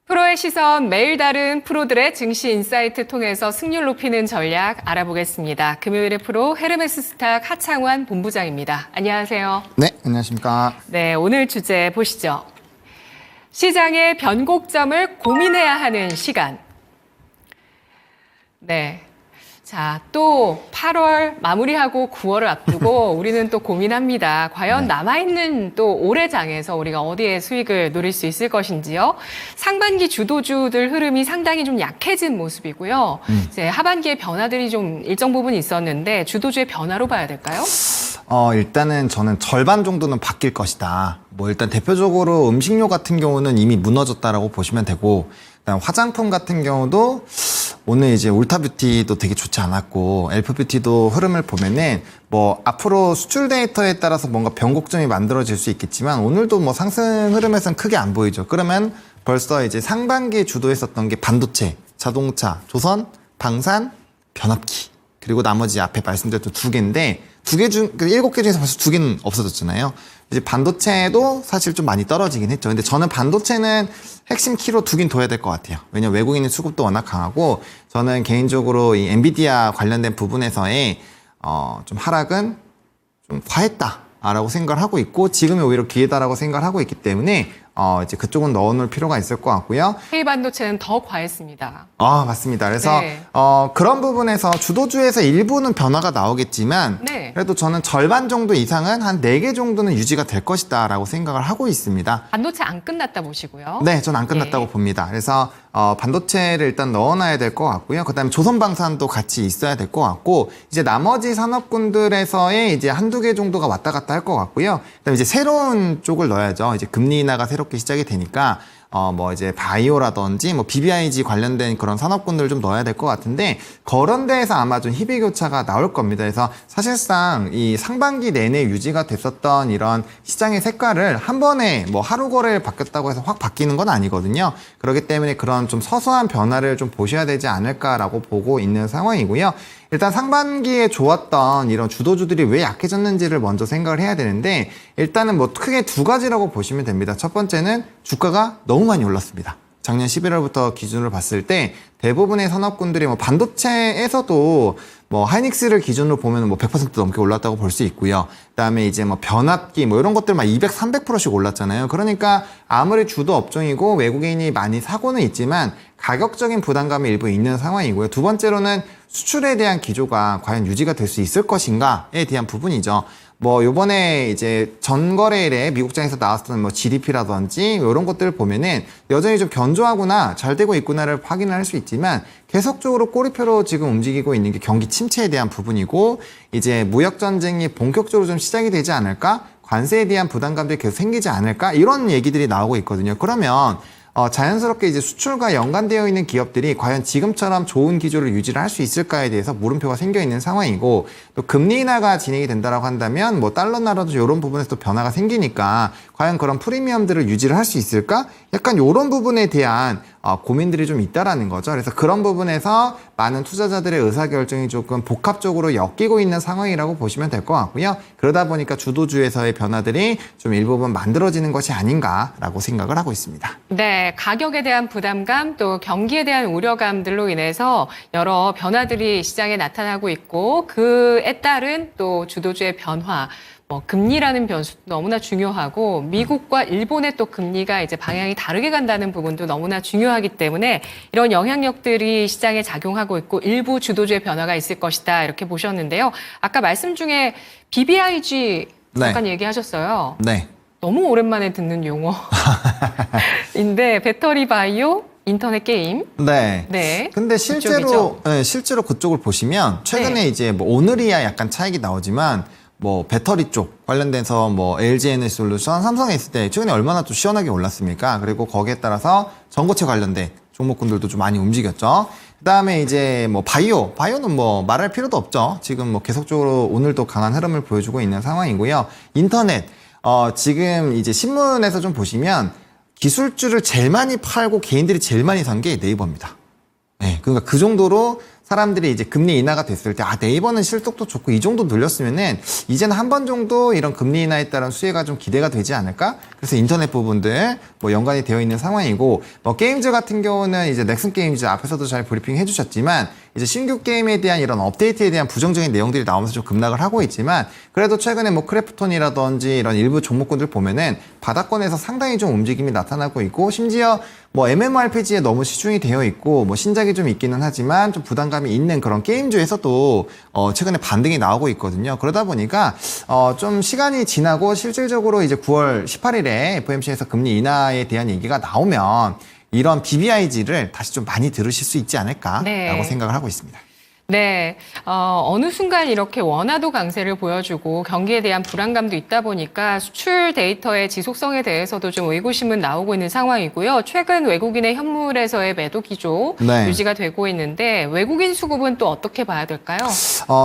프로의 시선, 매일 다른 프로들의 증시 인사이트 통해서 승률 높이는 전략 알아보겠습니다. 금요일의 프로 헤르메스 스탁 하창환 본부장입니다. 안녕하세요. 네, 안녕하십니까. 네, 오늘 주제 보시죠. 시장의 변곡점을 고민해야 하는 시간. 네. 자, 또 8월 마무리하고 9월을 앞두고 우리는 또 고민합니다. 과연 남아있는 또 올해 장에서 우리가 어디에 수익을 노릴 수 있을 것인지요. 상반기 주도주들 흐름이 상당히 좀 약해진 모습이고요. 이제 하반기에 변화들이 좀 일정 부분 있었는데 주도주의 변화로 봐야 될까요? 일단은 저는 절반 정도는 바뀔 것이다. 뭐 일단 대표적으로 음식료 같은 경우는 이미 무너졌다라고 보시면 되고, 그다음 화장품 같은 경우도 오늘 이제 울타뷰티도 되게 좋지 않았고 엘프뷰티도 흐름을 보면은 뭐 앞으로 수출 데이터에 따라서 뭔가 변곡점이 만들어질 수 있겠지만 오늘도 뭐 상승 흐름에서는 크게 안 보이죠. 그러면 벌써 이제 상반기에 주도했었던 게 반도체, 자동차, 조선, 방산, 변압기 그리고 나머지 앞에 말씀드렸던 두 개인데 두 개 중, 7개 중에서 벌써 두 개는 없어졌잖아요. 이제 반도체도 사실 좀 많이 떨어지긴 했죠. 근데 저는 반도체는 핵심 키로 두긴 둬야 될 것 같아요. 왜냐면 외국인의 수급도 워낙 강하고 저는 개인적으로 이 엔비디아 관련된 부분에서의 좀 하락은 좀 과했다라고 생각을 하고 있고 지금이 오히려 기회다라고 생각을 하고 있기 때문에 이제 그쪽은 넣어놓을 필요가 있을 것 같고요. K반도체는 더 과했습니다. 맞습니다. 그래서 네. 그런 부분에서 주도주에서 일부는 변화가 나오겠지만 네. 그래도 저는 절반 정도 이상은 한 4개 정도는 유지가 될 것이다 라고 생각을 하고 있습니다. 반도체 안 끝났다 보시고요. 네, 전 안 끝났다고 네. 봅니다. 그래서 반도체를 일단 넣어놔야 될 것 같고요. 그다음에 조선방산도 같이 있어야 될 것 같고 이제 나머지 산업군들에서의 이제 한두 개 정도가 왔다 갔다 할 것 같고요. 그다음에 이제 새로운 쪽을 넣어야죠. 이제 금리 인하가 새롭게 시작이 되니까 뭐 이제 바이오라든지 뭐 BBIG 관련된 그런 산업군들을 좀 넣어야 될 것 같은데 그런 데에서 아마 좀 희비교차가 나올 겁니다. 그래서 사실상 이 상반기 내내 유지가 됐었던 이런 시장의 색깔을 한 번에 뭐 하루 거래를 바뀌었다고 해서 확 바뀌는 건 아니거든요. 그렇기 때문에 그런 좀 서서한 변화를 좀 보셔야 되지 않을까라고 보고 있는 상황이고요. 일단 상반기에 좋았던 이런 주도주들이 왜 약해졌는지를 먼저 생각을 해야 되는데 일단은 뭐 크게 두 가지라고 보시면 됩니다. 첫 번째는 주가가 너무 많이 올랐습니다. 작년 11월부터 기준으로 봤을 때 대부분의 산업군들이 뭐 반도체에서도 뭐 하이닉스를 기준으로 보면 뭐 100% 넘게 올랐다고 볼 수 있고요. 그다음에 이제 뭐 변압기 뭐 이런 것들 막 200, 300%씩 올랐잖아요. 그러니까 아무리 주도 업종이고 외국인이 많이 사고는 있지만 가격적인 부담감이 일부 있는 상황이고요. 두 번째로는 수출에 대한 기조가 과연 유지가 될 수 있을 것인가에 대한 부분이죠. 뭐 요번에 이제 전거래일에 미국장에서 나왔던 뭐 GDP라든지 이런 것들을 보면은 여전히 좀 견조하구나 잘 되고 있구나를 확인을 할 수 있지만 계속적으로 꼬리표로 지금 움직이고 있는 게 경기 침체에 대한 부분이고 이제 무역 전쟁이 본격적으로 좀 시작이 되지 않을까? 관세에 대한 부담감들이 계속 생기지 않을까? 이런 얘기들이 나오고 있거든요. 그러면 자연스럽게 이제 수출과 연관되어 있는 기업들이 과연 지금처럼 좋은 기조를 유지를 할 수 있을까에 대해서 물음표가 생겨 있는 상황이고 또 금리 인하가 진행이 된다라고 한다면 뭐 달러나라도 이런 부분에서 또 변화가 생기니까 과연 그런 프리미엄들을 유지를 할 수 있을까? 약간 이런 부분에 대한 고민들이 좀 있다라는 거죠. 그래서 그런 부분에서 많은 투자자들의 의사결정이 조금 복합적으로 엮이고 있는 상황이라고 보시면 될 것 같고요. 그러다 보니까 주도주에서의 변화들이 좀 일부분 만들어지는 것이 아닌가라고 생각을 하고 있습니다. 네, 가격에 대한 부담감 또 경기에 대한 우려감들로 인해서 여러 변화들이 시장에 나타나고 있고 그에 따른 또 주도주의 변화 뭐 금리라는 변수도 너무나 중요하고 미국과 일본의 또 금리가 이제 방향이 다르게 간다는 부분도 너무나 중요하기 때문에 이런 영향력들이 시장에 작용하고 있고 일부 주도주의 변화가 있을 것이다 이렇게 보셨는데요. 아까 말씀 중에 BBIG 잠깐 얘기하셨어요. 네. 너무 오랜만에 듣는 용어인데 배터리 바이오 인터넷 게임. 네. 네. 근데 그쪽이죠. 실제로 그쪽을 보시면 최근에 네. 이제 뭐 오늘이야 약간 차익이 나오지만 뭐 배터리 쪽 관련돼서 뭐 LG 에너지솔루션, 삼성 있을 때 최근에 얼마나 또 시원하게 올랐습니까? 그리고 거기에 따라서 전고체 관련된 종목군들도 좀 많이 움직였죠. 그다음에 이제 뭐 바이오는 뭐 말할 필요도 없죠. 지금 뭐 계속적으로 오늘도 강한 흐름을 보여주고 있는 상황이고요. 인터넷 지금 이제 신문에서 좀 보시면 기술주를 제일 많이 팔고 개인들이 제일 많이 산 게 네이버입니다. 네, 그러니까 그 정도로 사람들이 이제 금리 인하가 됐을 때, 네이버는 실적도 좋고 이 정도 늘렸으면은 이제는 한 번 정도 이런 금리 인하에 따른 수혜가 좀 기대가 되지 않을까? 그래서 인터넷 부분들 뭐 연관이 되어 있는 상황이고, 뭐 게임즈 같은 경우는 이제 넥슨 게임즈 앞에서도 잘 브리핑 해주셨지만, 이제 신규 게임에 대한 이런 업데이트에 대한 부정적인 내용들이 나오면서 좀 급락을 하고 있지만, 그래도 최근에 뭐 크래프톤이라든지 이런 일부 종목군들 보면은 바닥권에서 상당히 좀 움직임이 나타나고 있고, 심지어 뭐 MMORPG에 너무 시중이 되어 있고, 뭐 신작이 좀 있기는 하지만 좀 부담감이 있는 그런 게임주에서도 최근에 반등이 나오고 있거든요. 그러다 보니까 좀 시간이 지나고 실질적으로 이제 9월 18일에 FOMC에서 금리 인하에 대한 얘기가 나오면 이런 BBIG를 다시 좀 많이 들으실 수 있지 않을까라고 네. 생각을 하고 있습니다. 네, 어느 순간 이렇게 원화도 강세를 보여주고 경기에 대한 불안감도 있다 보니까 수출 데이터의 지속성에 대해서도 좀 의구심은 나오고 있는 상황이고요. 최근 외국인의 현물에서의 매도 기조 네. 유지가 되고 있는데 외국인 수급은 또 어떻게 봐야 될까요?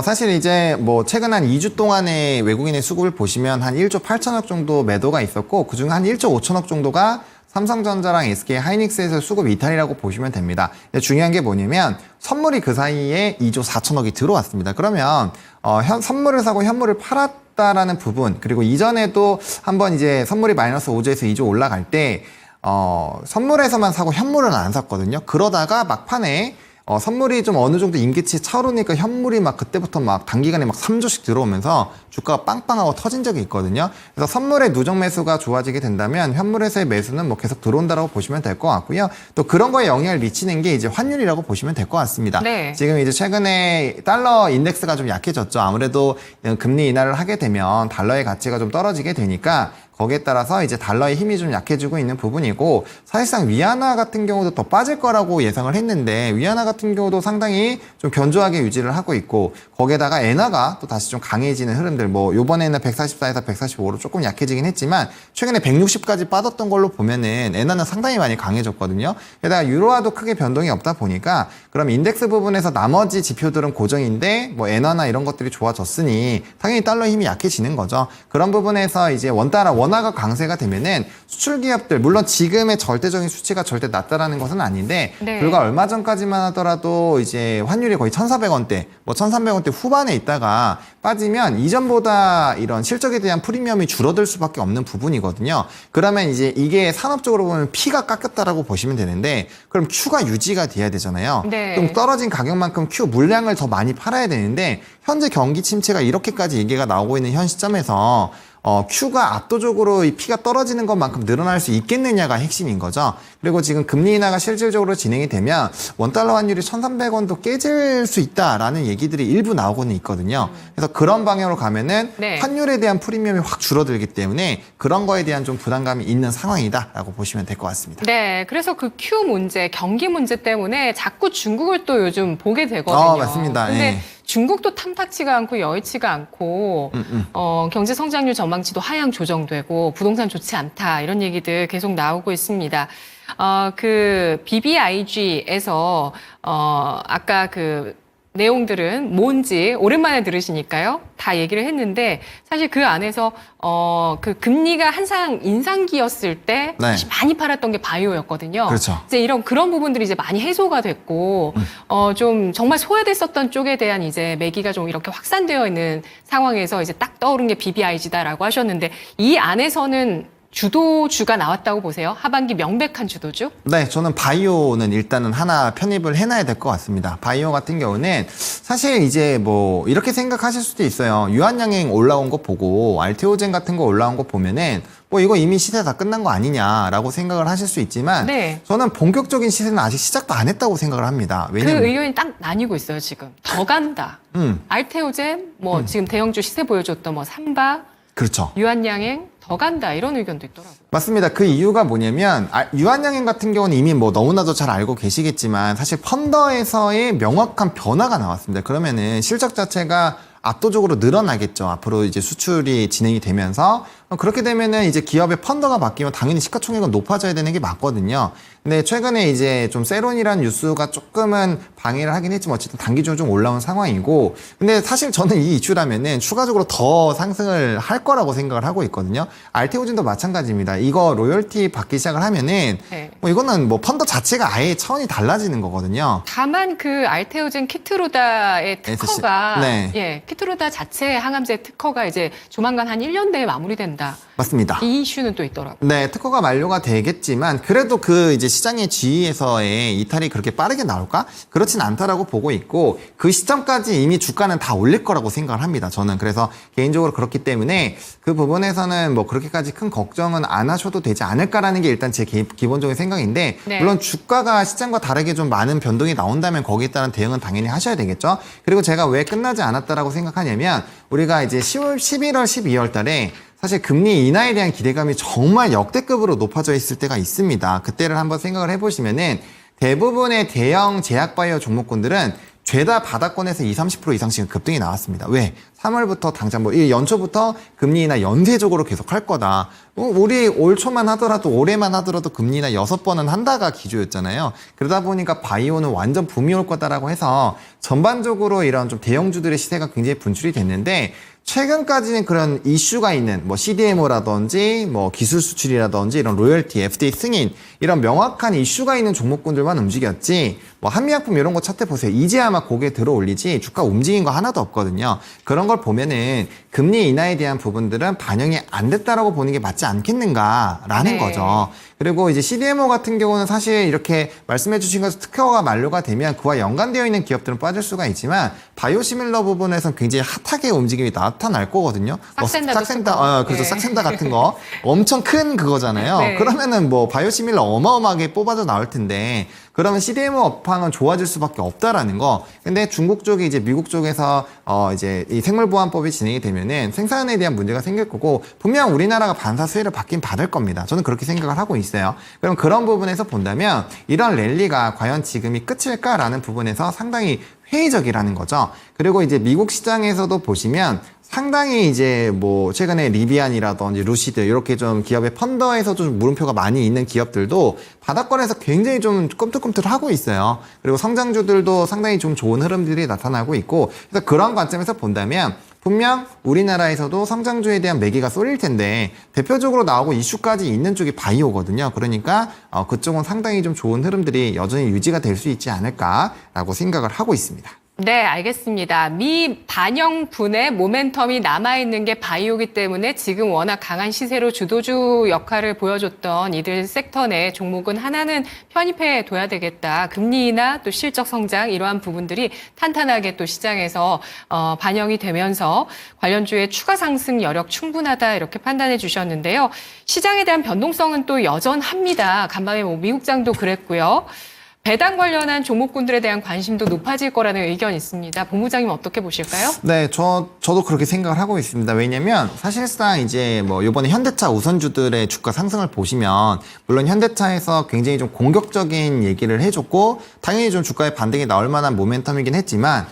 사실 이제 뭐 최근 한 2주 동안의 외국인의 수급을 보시면 한 1조 8천억 정도 매도가 있었고, 그중 한 1조 5천억 정도가 삼성전자랑 SK 하이닉스에서 수급 이탈이라고 보시면 됩니다. 근데 중요한 게 뭐냐면 선물이 그 사이에 2조 4천억이 들어왔습니다. 그러면 선물을 사고 현물을 팔았다라는 부분, 그리고 이전에도 한번 이제 선물이 마이너스 5조에서 2조 올라갈 때 선물에서만 사고 현물은 안 샀거든요. 그러다가 막판에 선물이 좀 어느 정도 임계치에 차오르니까 현물이 막 그때부터 막 단기간에 막 3조씩 들어오면서 주가가 빵빵하고 터진 적이 있거든요. 그래서 선물의 누적 매수가 좋아지게 된다면 현물에서의 매수는 뭐 계속 들어온다라고 보시면 될 것 같고요. 또 그런 거에 영향을 미치는 게 이제 환율이라고 보시면 될 것 같습니다. 네. 지금 이제 최근에 달러 인덱스가 좀 약해졌죠. 아무래도 금리 인하를 하게 되면 달러의 가치가 좀 떨어지게 되니까 거기에 따라서 이제 달러의 힘이 좀 약해지고 있는 부분이고, 사실상 위안화 같은 경우도 더 빠질 거라고 예상을 했는데 위안화 같은 경우도 상당히 좀 견조하게 유지를 하고 있고, 거기에다가 엔화가 또 다시 좀 강해지는 흐름들, 뭐 요번에는 144에서 145로 조금 약해지긴 했지만 최근에 160까지 빠졌던 걸로 보면은 엔화는 상당히 많이 강해졌거든요. 게다가 유로화도 크게 변동이 없다 보니까 그럼 인덱스 부분에서 나머지 지표들은 고정인데 뭐 엔화나 이런 것들이 좋아졌으니 당연히 달러 힘이 약해지는 거죠. 그런 부분에서 이제 원화가 강세가 되면은 수출 기업들, 물론 지금의 절대적인 수치가 절대 낮다라는 것은 아닌데, 네. 불과 얼마 전까지만 하더라도 이제 환율이 거의 1,400원대, 뭐 1,300원대 후반에 있다가 빠지면 이전보다 이런 실적에 대한 프리미엄이 줄어들 수밖에 없는 부분이거든요. 그러면 이제 이게 산업적으로 보면 P가 깎였다라고 보시면 되는데, 그럼 Q가 유지가 돼야 되잖아요. 네. 그럼 떨어진 가격만큼 Q 물량을 더 많이 팔아야 되는데, 현재 경기 침체가 이렇게까지 얘기가 나오고 있는 현 시점에서 Q가 압도적으로 이 P가 떨어지는 것만큼 늘어날 수 있겠느냐가 핵심인 거죠. 그리고 지금 금리 인하가 실질적으로 진행이 되면 원달러 환율이 1,300원도 깨질 수 있다라는 얘기들이 일부 나오고는 있거든요. 그래서 그런 방향으로 가면은 네. 환율에 대한 프리미엄이 확 줄어들기 때문에 그런 거에 대한 좀 부담감이 있는 상황이다라고 보시면 될 것 같습니다. 네, 그래서 그 Q 문제, 경기 문제 때문에 자꾸 중국을 또 요즘 보게 되거든요. 맞습니다. 근데 예. 중국도 탐탁치가 않고 여의치가 않고 경제 성장률 전망치도 하향 조정되고 부동산 좋지 않다 이런 얘기들 계속 나오고 있습니다. 그 BBIG에서 아까 그 내용들은 뭔지 오랜만에 들으시니까요. 다 얘기를 했는데 사실 그 안에서 그 금리가 한창 인상기였을 때 네. 많이 팔았던 게 바이오였거든요. 그렇죠. 이제 그런 부분들이 이제 많이 해소가 됐고 좀 정말 소외됐었던 쪽에 대한 이제 매기가 좀 이렇게 확산되어 있는 상황에서 이제 딱 떠오른 게 BBIG다라고 하셨는데 이 안에서는 주도주가 나왔다고 보세요? 하반기 명백한 주도주? 네, 저는 바이오는 일단은 하나 편입을 해놔야 될 것 같습니다. 바이오 같은 경우는 사실 이제 뭐 이렇게 생각하실 수도 있어요. 유한양행 올라온 거 보고 알테오젠 같은 거 올라온 거 보면은 뭐 이거 이미 시세 다 끝난 거 아니냐라고 생각을 하실 수 있지만 네. 저는 본격적인 시세는 아직 시작도 안 했다고 생각을 합니다. 그 왜냐면 의견이 딱 나뉘고 있어요, 지금. 더 간다. 알테오젠, 뭐 지금 대형주 시세 보여줬던 뭐 삼바, 그렇죠. 유한양행 더 간다 이런 의견도 있더라고요. 맞습니다. 그 이유가 뭐냐면 유한양행 같은 경우는 이미 뭐 너무나도 잘 알고 계시겠지만 사실 펀더에서의 명확한 변화가 나왔습니다. 그러면은 실적 자체가 압도적으로 늘어나겠죠. 앞으로 이제 수출이 진행이 되면서 그렇게 되면은 이제 기업의 펀더가 바뀌면 당연히 시가총액은 높아져야 되는 게 맞거든요. 근데 최근에 이제 좀 세론이라는 뉴스가 조금은 방해를 하긴 했지만 어쨌든 단기적으로 좀 올라온 상황이고, 근데 사실 저는 이 이슈라면은 추가적으로 더 상승을 할 거라고 생각을 하고 있거든요. 알테오진도 마찬가지입니다. 이거 로열티 받기 시작을 하면은 네. 뭐 이거는 뭐 펀더 자체가 아예 차원이 달라지는 거거든요. 다만 그 알테오젠 키트루다의 특허가 네. 예, 키트루다 자체 항암제 특허가 이제 조만간 한 1년 내에 마무리된다. 맞습니다. 이 이슈는 또 있더라고요. 네, 특허가 만료가 되겠지만 그래도 그 이제 시장의 지위에서의 이탈이 그렇게 빠르게 나올까? 그렇진 않다라고 보고 있고, 그 시점까지 이미 주가는 다 올릴 거라고 생각을 합니다. 저는 그래서 개인적으로 그렇기 때문에 그 부분에서는 뭐 그렇게까지 큰 걱정은 안 하셔도 되지 않을까라는 게 일단 제 기본적인 생각인데, 네. 물론 주가가 시장과 다르게 좀 많은 변동이 나온다면 거기에 따른 대응은 당연히 하셔야 되겠죠. 그리고 제가 왜 끝나지 않았다라고 생각하냐면, 우리가 이제 10월, 11월, 12월 달에 사실 금리 인하에 대한 기대감이 정말 역대급으로 높아져 있을 때가 있습니다. 그때를 한번 생각을 해보시면은 대부분의 대형 제약바이오 종목군들은 죄다 바닥권에서 20, 30% 이상씩 급등이 나왔습니다. 왜? 3월부터 당장 뭐 연초부터 금리 인하 연쇄적으로 계속 할 거다. 우리 올 초만 하더라도 올해만 하더라도 금리 인하 6번은 한다가 기조였잖아요. 그러다 보니까 바이오는 완전 붐이 올 거다라고 해서 전반적으로 이런 좀 대형주들의 시세가 굉장히 분출이 됐는데, 최근까지는 그런 이슈가 있는 뭐 CDMO라든지 뭐 기술 수출이라든지 이런 로열티, FDA 승인 이런 명확한 이슈가 있는 종목군들만 움직였지, 뭐 한미약품 이런 거 차트 보세요. 이제 아마 고개 들어 올리지 주가 움직인 거 하나도 없거든요. 그런 걸 보면은 금리 인하에 대한 부분들은 반영이 안 됐다라고 보는 게 맞지 않겠는가라는 네. 거죠. 그리고 이제 CDMO 같은 경우는 사실 이렇게 말씀해 주신 것처럼 특허가 만료가 되면 그와 연관되어 있는 기업들은 빠질 수가 있지만, 바이오시밀러 부분에서는 굉장히 핫하게 움직임이 나타날 거거든요. 삭센다도 삭센다, 그렇죠. 네. 삭센다 같은 거 엄청 큰 그거잖아요. 네. 그러면은 뭐 바이오시밀러 어마어마하게 뽑아져 나올 텐데, 그러면 CDMO 업황은 좋아질 수밖에 없다라는 거. 근데 중국 쪽이 이제 미국 쪽에서 이제 이 생물보안법이 진행이 되면은 생산에 대한 문제가 생길 거고, 분명 우리나라가 반사 수혜를 받긴 받을 겁니다. 저는 그렇게 생각을 하고 있어요. 그럼 그런 부분에서 본다면 이런 랠리가 과연 지금이 끝일까라는 부분에서 상당히 회의적이라는 거죠. 그리고 이제 미국 시장에서도 보시면 상당히 이제 뭐 최근에 리비안이라든지 루시드 이렇게 좀 기업의 펀더에서도 좀 물음표가 많이 있는 기업들도 바닥권에서 굉장히 좀 꿈틀꿈틀하고 있어요. 그리고 성장주들도 상당히 좀 좋은 흐름들이 나타나고 있고, 그래서 그런 관점에서 본다면 분명 우리나라에서도 성장주에 대한 매기가 쏠릴 텐데 대표적으로 나오고 이슈까지 있는 쪽이 바이오거든요. 그러니까 그쪽은 상당히 좀 좋은 흐름들이 여전히 유지가 될 수 있지 않을까라고 생각을 하고 있습니다. 네, 알겠습니다. 미 반영분의 모멘텀이 남아있는 게 바이오기 때문에 지금 워낙 강한 시세로 주도주 역할을 보여줬던 이들 섹터 내 종목은 하나는 편입해 둬야 되겠다. 금리 인하 또 실적 성장 이러한 부분들이 탄탄하게 또 시장에서 반영이 되면서 관련주의 추가 상승 여력 충분하다 이렇게 판단해 주셨는데요. 시장에 대한 변동성은 또 여전합니다. 간밤에 뭐 미국장도 그랬고요. 배당 관련한 종목군들에 대한 관심도 높아질 거라는 의견이 있습니다. 본부장님 어떻게 보실까요? 네, 저도 그렇게 생각을 하고 있습니다. 왜냐면 사실상 이제 뭐 이번에 현대차 우선주들의 주가 상승을 보시면, 물론 현대차에서 굉장히 좀 공격적인 얘기를 해줬고 당연히 좀 주가에 반등이 나올 만한 모멘텀이긴 했지만,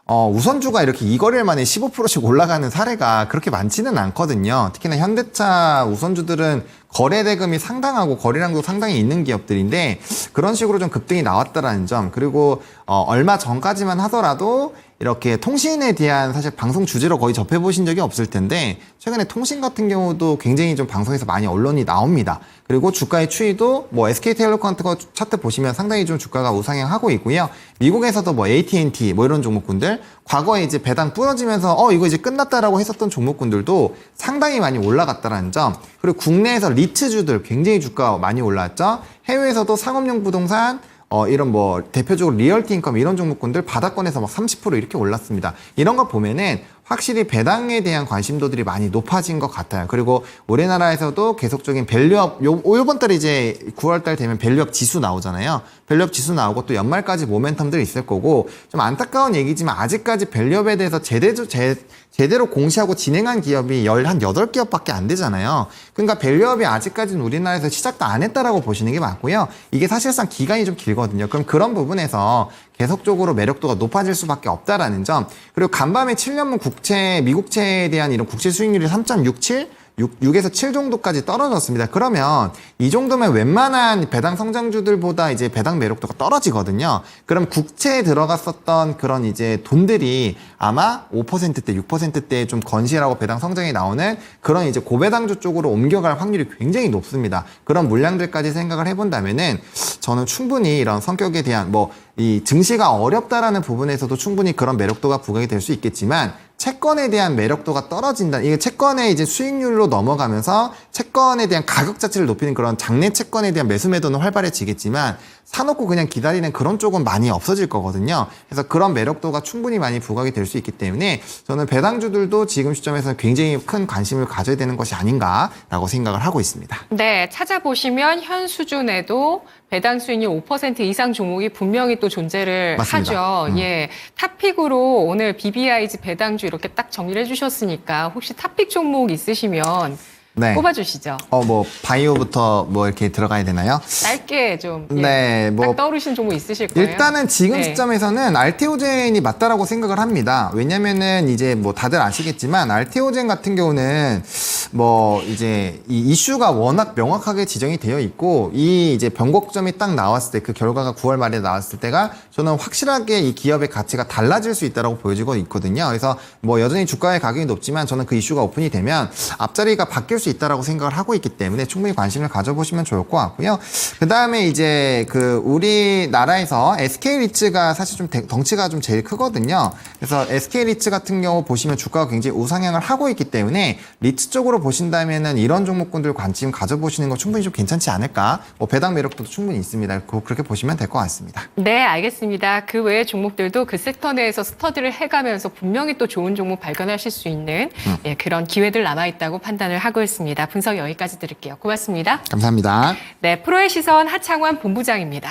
우선주가 이렇게 이거래일 만에 15%씩 올라가는 사례가 그렇게 많지는 않거든요. 특히나 현대차 우선주들은 거래 대금이 상당하고 거래량도 상당히 있는 기업들인데 그런 식으로 좀 급등이 나왔다라는 점, 그리고 얼마 전까지만 하더라도 이렇게 통신에 대한 사실 방송 주제로 거의 접해보신 적이 없을 텐데 최근에 통신 같은 경우도 굉장히 좀 방송에서 많이 언론이 나옵니다. 그리고 주가의 추이도 뭐 SK텔레콤 같은 거 차트 보시면 상당히 좀 주가가 우상향하고 있고요. 미국에서도 뭐 AT&T 뭐 이런 종목군들, 과거에 이제 배당 부러지면서 이거 이제 끝났다라고 했었던 종목군들도 상당히 많이 올라갔다라는 점, 그리고 국내에서 리트주들 굉장히 주가 많이 올랐죠. 해외에서도 상업용 부동산, 이런 뭐 대표적으로 리얼티 인컴 이런 종목군들 바닥권에서 막 30% 이렇게 올랐습니다. 이런 거 보면은 확실히 배당에 대한 관심도들이 많이 높아진 것 같아요. 그리고 우리나라에서도 계속적인 밸류업, 요번 달에 이제 9월 달 되면 밸류업 지수 나오잖아요. 밸류업 지수 나오고 또 연말까지 모멘텀들이 있을 거고, 좀 안타까운 얘기지만 아직까지 밸류업에 대해서 제대로 공시하고 진행한 기업이 한 8기업밖에 안 되잖아요. 그러니까 밸류업이 아직까지는 우리나라에서 시작도 안 했다라고 보시는 게 맞고요. 이게 사실상 기간이 좀 길거든요. 그럼 그런 부분에서 계속적으로 매력도가 높아질 수밖에 없다라는 점, 그리고 간밤에 7년물 국채, 미국채에 대한 이런 국채 수익률이 3.67, 6에서 7 정도까지 떨어졌습니다. 그러면 이 정도면 웬만한 배당 성장주들보다 이제 배당 매력도가 떨어지거든요. 그럼 국채에 들어갔었던 그런 이제 돈들이 아마 5%대, 6%대에 좀 건실하고 배당 성장이 나오는 그런 이제 고배당주 쪽으로 옮겨갈 확률이 굉장히 높습니다. 그런 물량들까지 생각을 해본다면은 저는 충분히 이런 성격에 대한 이 증시가 어렵다라는 부분에서도 충분히 그런 매력도가 부각이 될 수 있겠지만 채권에 대한 매력도가 떨어진다. 이게 채권의 이제 수익률로 넘어가면서 채권에 대한 가격 자체를 높이는 그런 장내 채권에 대한 매수 매도는 활발해지겠지만 사놓고 그냥 기다리는 그런 쪽은 많이 없어질 거거든요. 그래서 그런 매력도가 충분히 많이 부각이 될 수 있기 때문에 저는 배당주들도 지금 시점에서는 굉장히 큰 관심을 가져야 되는 것이 아닌가라고 생각을 하고 있습니다. 네, 찾아보시면 현 수준에도 배당 수익률 5% 이상 종목이 분명히 또 존재를 맞습니다. 하죠. 예, 탑픽으로 오늘 BBIG 배당주 이렇게 딱 정리를 해주셨으니까 혹시 탑픽 종목 있으시면 네. 꼽아주시죠. 바이오부터 이렇게 들어가야 되나요? 짧게 좀 네, 딱 떠오르신 종목 있으실 거예요. 일단은 지금 네. 시점에서는 알테오젠이 맞다라고 생각을 합니다. 왜냐면은 이제 다들 아시겠지만 알테오젠 같은 경우는 이제 이 이슈가 워낙 명확하게 지정이 되어 있고 이 이제 변곡점이 딱 나왔을 때 그 결과가 9월 말에 나왔을 때가 저는 확실하게 이 기업의 가치가 달라질 수 있다라고 보여지고 있거든요. 그래서 여전히 주가의 가격이 높지만 저는 그 이슈가 오픈이 되면 앞자리가 바뀔 수 있다라고 생각을 하고 있기 때문에 충분히 관심을 가져보시면 좋을 것 같고요. 그 다음에 이제 우리나라에서 SK리츠가 사실 좀 덩치가 좀 제일 크거든요. 그래서 SK리츠 같은 경우 보시면 주가가 굉장히 우상향을 하고 있기 때문에 리츠 쪽으로 보신다면은 이런 종목군들 관심 가져보시는 거 충분히 좀 괜찮지 않을까? 배당 매력도 충분히 있습니다. 그렇게 보시면 될 것 같습니다. 네, 알겠습니다. 그 외의 종목들도 그 섹터 내에서 스터디를 해가면서 분명히 또 좋은 종목 발견하실 수 있는 그런 기회들 남아있다고 판단을 하고 있습니다. 분석 여기까지 드릴게요. 고맙습니다. 감사합니다. 네, 프로의 시선 하창환 본부장입니다.